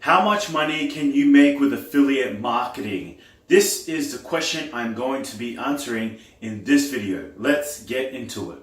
How much money can you make with affiliate marketing? This is the question I'm going to be answering in this video. Let's get into it.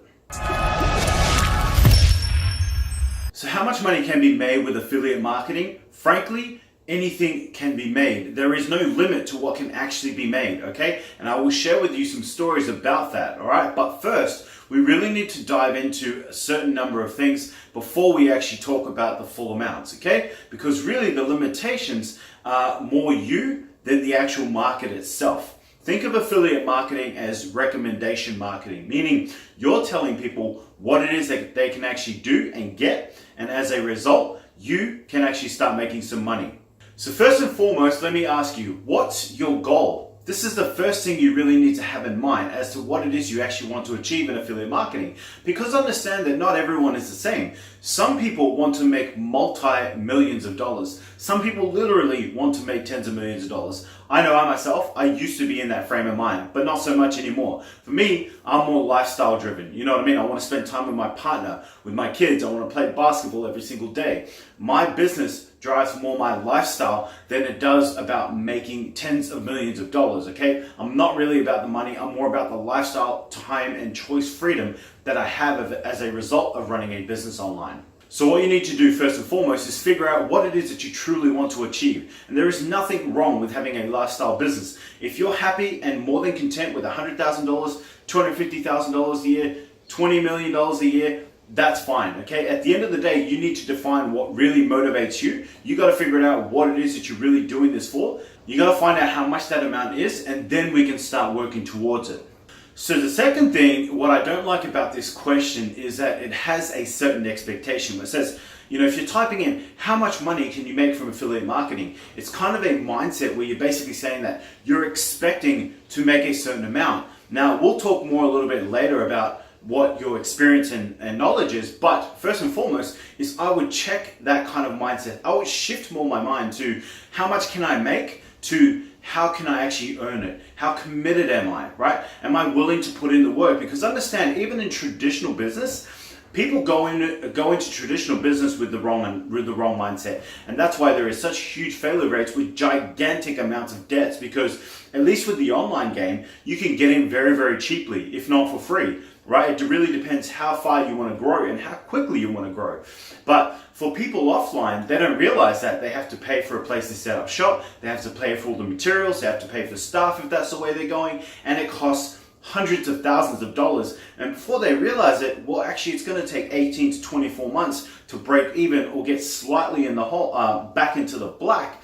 So how much money can be made with affiliate marketing? Frankly, anything can be made. There is no limit to what can actually be made, okay? And I will share with you some stories about that, all right? But first, we really need to dive into a certain number of things before we actually talk about the full amounts, okay? Because really the limitations are more you than the actual market itself. Think of affiliate marketing as recommendation marketing, meaning you're telling people what it is that they can actually do and get, and as a result, you can actually start making some money. So first and foremost, let me ask you, what's your goal? This is the first thing you really need to have in mind as to what it is you actually want to achieve in affiliate marketing. Because understand that not everyone is the same. Some people want to make multi-millions of dollars. Some people literally want to make tens of millions of dollars. I know I myself, I used to be in that frame of mind, but not so much anymore. For me, I'm more lifestyle driven. You know what I mean? I want to spend time with my partner, with my kids. I want to play basketball every single day. My business drives more my lifestyle than it does about making tens of millions of dollars, okay? I'm not really about the money. I'm more about the lifestyle, time, and choice freedom that I have as a result of running a business online. So what you need to do first and foremost is figure out what it is that you truly want to achieve. And there is nothing wrong with having a lifestyle business. If you're happy and more than content with $100,000, $250,000 a year, $20 million a year, that's fine, okay? At the end of the day, you need to define what really motivates you. You got to figure out what it is that you're really doing this for. You got to find out how much that amount is, and then we can start working towards it. So the second thing, what I don't like about this question is that it has a certain expectation. It says, you know, if you're typing in how much money can you make from affiliate marketing, it's kind of a mindset where you're basically saying that you're expecting to make a certain amount. Now, we'll talk more a little bit later about what your experience and knowledge is, but first and foremost is I would check that kind of mindset. I would shift more my mind to how much can I make to how can I actually earn it? How committed am I, right? Am I willing to put in the work? Because understand, even in traditional business, people go into traditional business with the wrong mindset, and that's why there is such huge failure rates with gigantic amounts of debts. Because at least with the online game, you can get in very, very cheaply, if not for free, right? It really depends how far you want to grow and how quickly you want to grow. But for people offline, they don't realize that they have to pay for a place to set up shop, they have to pay for all the materials, they have to pay for staff if that's the way they're going, and it costs hundreds of thousands of dollars. And before they realize it, well, actually it's going to take 18 to 24 months to break even or get slightly in the hole, back into the black.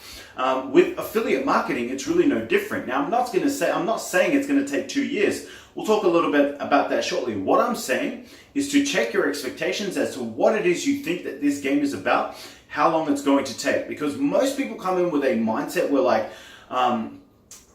With affiliate marketing, it's really no different. Now, I'm not saying it's going to take 2 years. We'll talk a little bit about that shortly. What I'm saying is to check your expectations as to what it is you think that this game is about, how long it's going to take. Because most people come in with a mindset where like,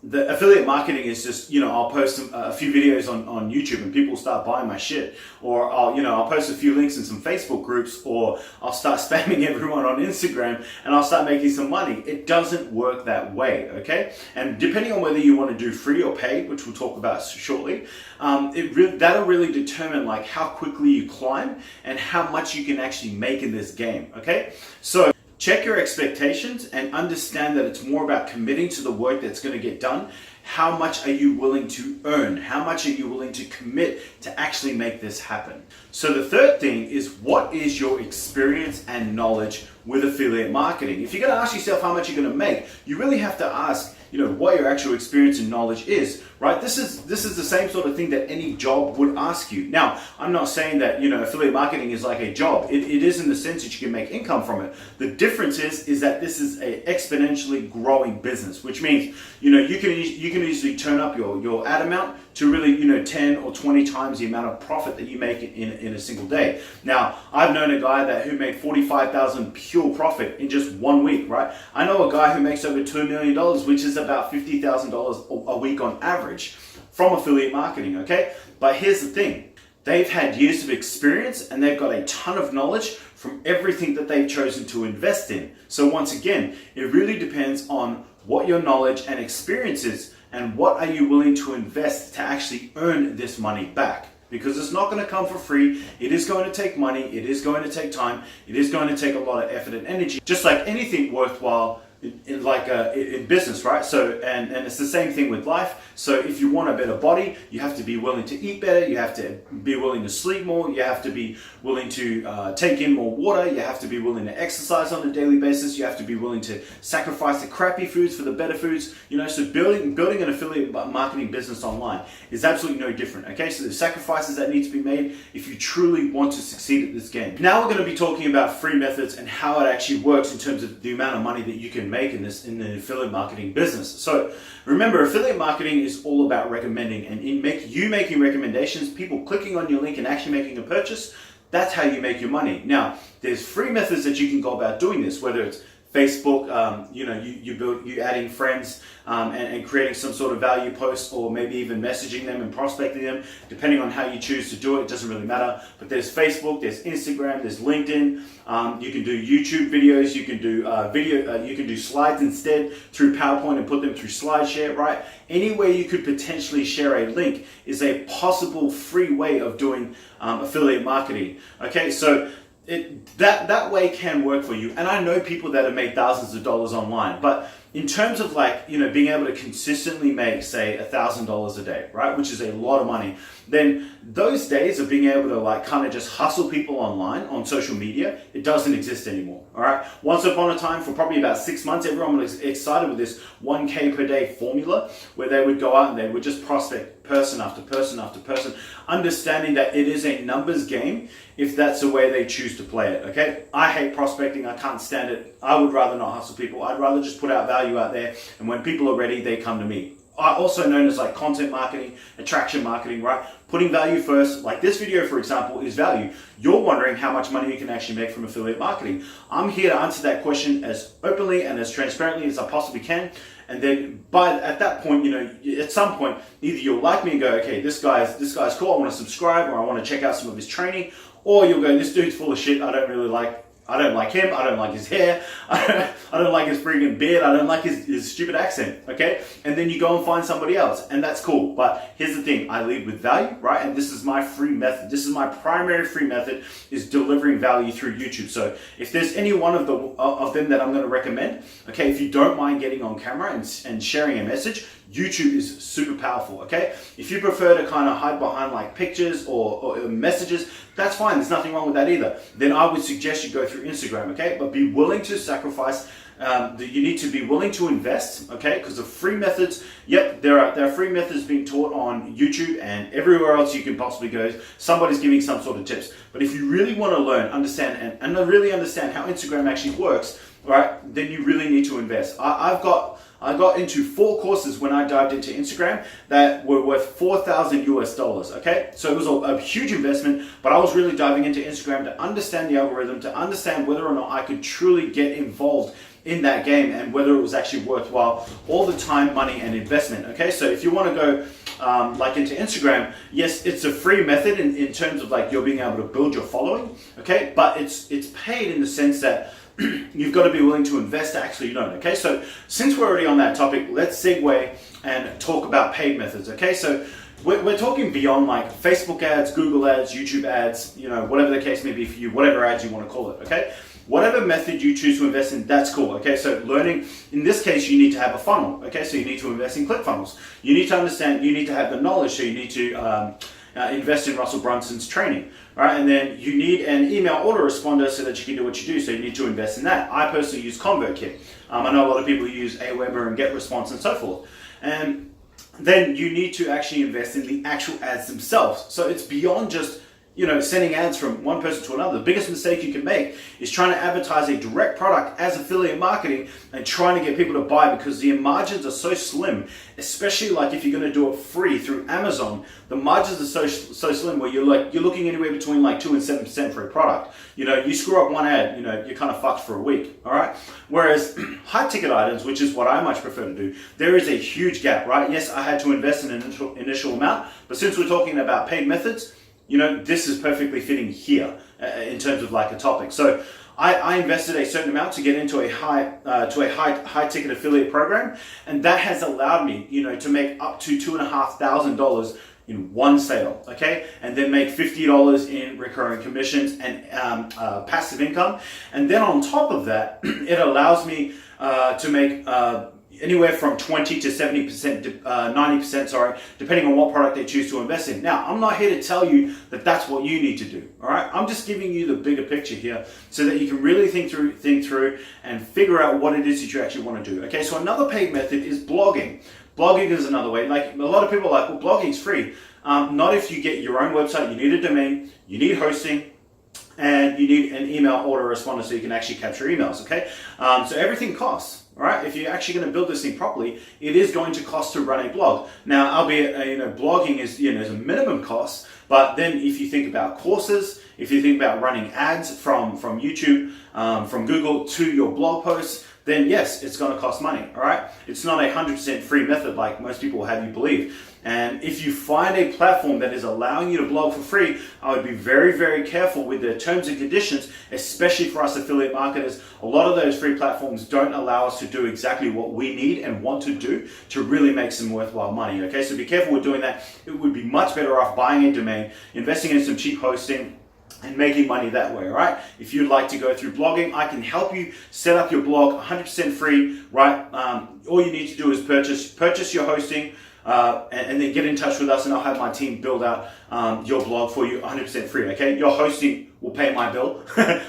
the affiliate marketing is just, you know, I'll post a few videos on YouTube and people start buying my shit. Or I'll post a few links in some Facebook groups, or I'll start spamming everyone on Instagram and I'll start making some money. It doesn't work that way, okay? And depending on whether you want to do free or paid, which we'll talk about shortly, that'll really determine like how quickly you climb and how much you can actually make in this game, okay? So check your expectations and understand that it's more about committing to the work that's going to get done. How much are you willing to earn? How much are you willing to commit to actually make this happen? So the third thing is, what is your experience and knowledge with affiliate marketing? If you're going to ask yourself how much you're going to make, you really have to ask, you know, what your actual experience and knowledge is, right? This is the same sort of thing that any job would ask you. Now, I'm not saying that, you know, affiliate marketing is like a job. It is in the sense that you can make income from it. The difference is that this is a exponentially growing business, which means, you know, you can easily turn up your ad amount to really, you know, 10 or 20 times the amount of profit that you make in a single day. Now, I've known a guy who made $45,000 pure profit in just 1 week, right? I know a guy who makes over $2 million, which is about $50,000 a week on average from affiliate marketing, okay? But here's the thing. They've had years of experience and they've got a ton of knowledge from everything that they've chosen to invest in. So once again, it really depends on what your knowledge and experience is and what are you willing to invest to actually earn this money back. because it's not going to come for free. It is going to take money. It is going to take time. It is going to take a lot of effort and energy, just like anything worthwhile in business, right? So, and it's the same thing with life. So if you want a better body, you have to be willing to eat better. You have to be willing to sleep more. You have to be willing to take in more water. You have to be willing to exercise on a daily basis. You have to be willing to sacrifice the crappy foods for the better foods. So building an affiliate marketing business online is absolutely no different. Okay, so the sacrifices that need to be made if you truly want to succeed at this game. Now we're going to be talking about free methods and how it actually works in terms of the amount of money that you can make in the affiliate marketing business. So remember, affiliate marketing is all about recommending, and making recommendations, people clicking on your link and actually making a purchase. That's how you make your money. Now, there's free methods that you can go about doing this, whether it's Facebook, you adding friends and creating some sort of value post, or maybe even messaging them and prospecting them, depending on how you choose to do it. It doesn't really matter. But there's Facebook, there's Instagram, there's LinkedIn. You can do YouTube videos. You can do you can do slides instead through PowerPoint and put them through SlideShare. Right? Any way you could potentially share a link is a possible free way of doing affiliate marketing. Okay, so that way can work for you, and I know people that have made thousands of dollars online. But in terms of being able to consistently make, say, $1,000 a day, right, which is a lot of money, then those days of being able to kind of just hustle people online on social media, it doesn't exist anymore. All right. Once upon a time, for probably about 6 months, everyone was excited with this 1K per day formula, where they would go out and they would just prospect person after person after person, understanding that it is a numbers game if that's the way they choose to play it. Okay, I hate prospecting. I can't stand it. I would rather not hustle people. I'd rather just put out value out there, and when people are ready, they come to me. Also known as content marketing, attraction marketing, right? Putting value first. Like this video, for example, is value. You're wondering how much money you can actually make from affiliate marketing. I'm here to answer that question as openly and as transparently as I possibly can. And then at that point, at some point, either you'll like me and go, okay, this guy's cool, I want to subscribe, or I want to check out some of his training, or you'll go, this dude's full of shit, I don't like him, I don't like his hair, I don't like his freaking beard, I don't like his stupid accent, okay? And then you go and find somebody else, and that's cool. But here's the thing, I lead with value, right? And this is my free method. This is my primary free method, is delivering value through YouTube. So if there's any one of them that I'm going to recommend, okay, if you don't mind getting on camera and sharing a message, YouTube is super powerful, okay? If you prefer to kind of hide behind pictures or messages, that's fine. There's nothing wrong with that either. Then I would suggest you go through Instagram, okay? But be willing to sacrifice. You need to be willing to invest, okay? Because the free methods, yep, there are free methods being taught on YouTube and everywhere else you can possibly go. Somebody's giving some sort of tips. But if you really want to learn, understand, and really understand how Instagram actually works, right, then you really need to invest. I got into 4 courses when I dived into Instagram that were worth $4,000 US, okay? So it was a huge investment, but I was really diving into Instagram to understand the algorithm, to understand whether or not I could truly get involved in that game and whether it was actually worthwhile, all the time, money, and investment, okay? So if you want to go into Instagram, yes, it's a free method in terms of you're being able to build your following, okay? But it's paid in the sense that you've got to be willing to invest to actually learn, okay? So since we're already on that topic, let's segue and talk about paid methods, okay? So we're talking beyond Facebook ads, Google ads, YouTube ads, whatever the case may be for you, whatever ads you want to call it, okay? Whatever method you choose to invest in, that's cool, okay? So learning, in this case, you need to have a funnel, okay? So you need to invest in ClickFunnels. You need to understand, you need to have the knowledge, so you need to invest in Russell Brunson's training, right? And then you need an email autoresponder so that you can do what you do. So you need to invest in that. I personally use ConvertKit. I know a lot of people use Aweber and GetResponse and so forth. And then you need to actually invest in the actual ads themselves. So it's beyond just sending ads from one person to another. The biggest mistake you can make is trying to advertise a direct product as affiliate marketing and trying to get people to buy, because the margins are so slim, especially if you're going to do it free through Amazon. The margins are so slim where you're looking anywhere between 2 and 7% for a product. You screw up one ad, you're kind of fucked for a week, all right? Whereas high ticket items, which is what I much prefer to do, there is a huge gap, right? Yes, I had to invest in an initial amount, but since we're talking about paid methods, this is perfectly fitting here in terms of a topic. So I invested a certain amount to get into a high ticket affiliate program, and that has allowed me, to make up to $2,500 in one sale, okay? And then make $50 in recurring commissions and passive income. And then on top of that, it allows me to make anywhere from 20 to 70%, 90%, sorry, depending on what product they choose to invest in. Now, I'm not here to tell you that that's what you need to do, all right? I'm just giving you the bigger picture here so that you can really think through and figure out what it is that you actually want to do, okay? So another paid method is blogging. Blogging is another way. Like, a lot of people are like, well, blogging's free. Not if you get your own website. You need a domain, you need hosting, and you need an email autoresponder so you can actually capture emails, okay? So everything costs. All right, if you're actually going to build this thing properly, it is going to cost to run a blog. Now, albeit, blogging is, is a minimum cost, but then if you think about courses, if you think about running ads from YouTube, from Google to your blog posts, then yes, it's going to cost money, all right? It's not a 100% free method like most people will have you believe. And if you find a platform that is allowing you to blog for free, I would be very, very careful with the terms and conditions, especially for us affiliate marketers. A lot of those free platforms don't allow us to do exactly what we need and want to do to really make some worthwhile money, okay? So be careful with doing that. It would be much better off buying a domain, investing in some cheap hosting, and making money that way, all right? If you'd like to go through blogging, I can help you set up your blog 100% free, right? All you need to do is purchase your hosting, and then get in touch with us, and I'll have my team build out your blog for you 100% free, okay? Your hosting will pay my bill,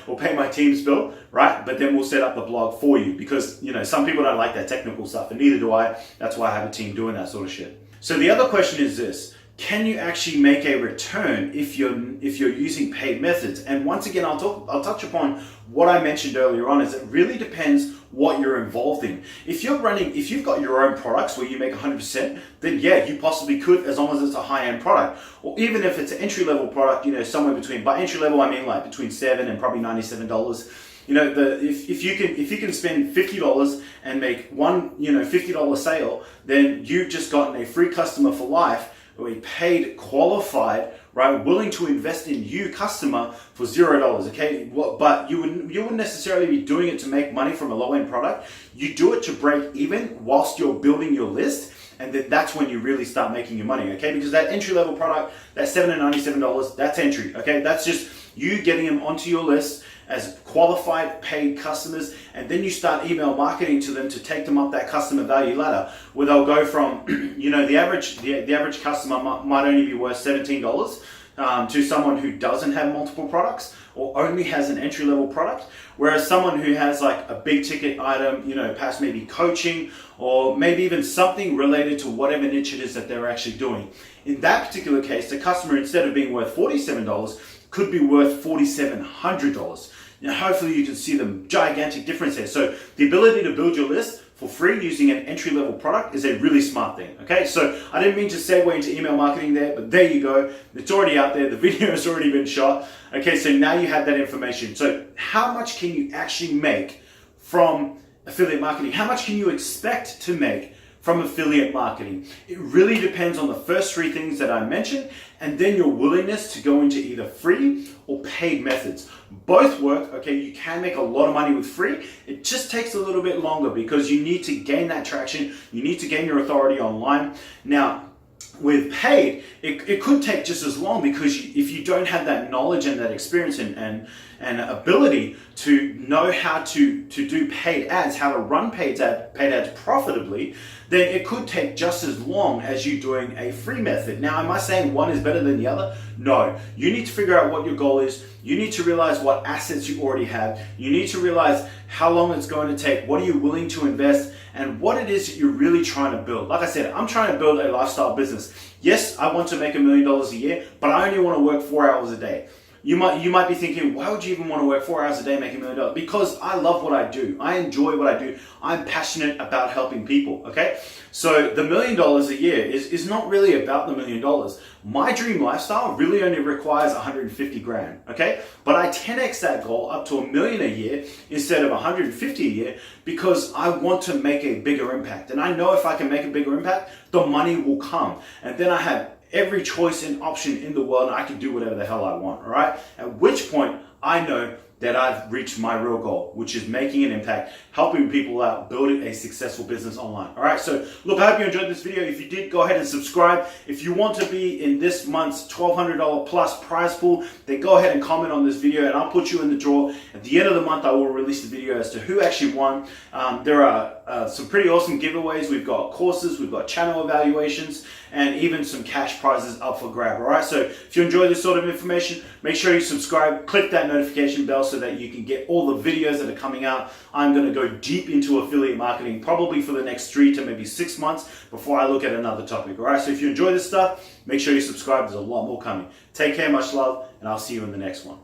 will pay my team's bill, right? But then we'll set up the blog for you because, some people don't like that technical stuff, and neither do I. That's why I have a team doing that sort of shit. So the other question is this: can you actually make a return if you're using paid methods? And once again, I'll touch upon what I mentioned earlier on. Is it really depends what you're involved in. If you've got your own products where you make 100%, then yeah, you possibly could, as long as it's a high-end product. Or even if it's an entry-level product, somewhere between, by entry-level I mean like between $7 and probably $97. If you can spend $50 and make one $50 sale, then you've just gotten a free customer for life, or a paid, qualified, right, willing to invest in you customer for $0, okay? But you wouldn't necessarily be doing it to make money from a low-end product. You do it to break even whilst you're building your list, and then that's when you really start making your money, okay? Because that entry-level product, that $797, that's entry, okay? That's just you getting them onto your list as qualified paid customers, and then you start email marketing to them to take them up that customer value ladder, where they'll go from the average customer might only be worth $17 to someone who doesn't have multiple products or only has an entry-level product, whereas someone who has like a big ticket item, perhaps maybe coaching or maybe even something related to whatever niche it is that they're actually doing. In that particular case, the customer, instead of being worth $47, could be worth $4,700. Now, hopefully you can see the gigantic difference there. So the ability to build your list for free using an entry-level product is a really smart thing, okay? So I didn't mean to segue into email marketing there, but there you go. It's already out there. The video has already been shot. Okay, so now you have that information. So how much can you actually make from affiliate marketing? How much can you expect to make from affiliate marketing? It really depends on the first three things that I mentioned, and then your willingness to go into either free or paid methods. Both work, okay? You can make a lot of money with free. It just takes a little bit longer because you need to gain that traction. You need to gain your authority online. Now, with paid, it could take just as long because if you don't have that knowledge and that experience and ability to know how to do paid ads, how to run paid ads profitably, then it could take just as long as you doing a free method. Now, am I saying one is better than the other? No. You need to figure out what your goal is. You need to realize what assets you already have. You need to realize how long it's going to take. What are you willing to invest? And what it is that you're really trying to build. Like I said, I'm trying to build a lifestyle business. Yes, I want to make $1 million a year, but I only want to work 4 hours a day. You might be thinking, why would you even want to work 4 hours a day making $1 million? Because I love what I do. I enjoy what I do. I'm passionate about helping people, okay? So the $1 million a year is not really about the $1 million. My dream lifestyle really only requires 150 grand, okay? But I 10x that goal up to $1 million a year instead of 150 a year because I want to make a bigger impact. And I know if I can make a bigger impact, the money will come. And then I have every choice and option in the world, and I can do whatever the hell I want, all right? At which point, I know that I've reached my real goal, which is making an impact, helping people out, building a successful business online. All right, so look, I hope you enjoyed this video. If you did, go ahead and subscribe. If you want to be in this month's $1,200 plus prize pool, then go ahead and comment on this video and I'll put you in the draw. At the end of the month, I will release the video as to who actually won. There are some pretty awesome giveaways. We've got courses, we've got channel evaluations, and even some cash prizes up for grab. All right, so if you enjoy this sort of information, make sure you subscribe, click that notification bell so that you can get all the videos that are coming out. I'm going to go deep into affiliate marketing probably for the next 3 to maybe 6 months before I look at another topic. All right, so if you enjoy this stuff, make sure you subscribe. There's a lot more coming. Take care, much love, and I'll see you in the next one.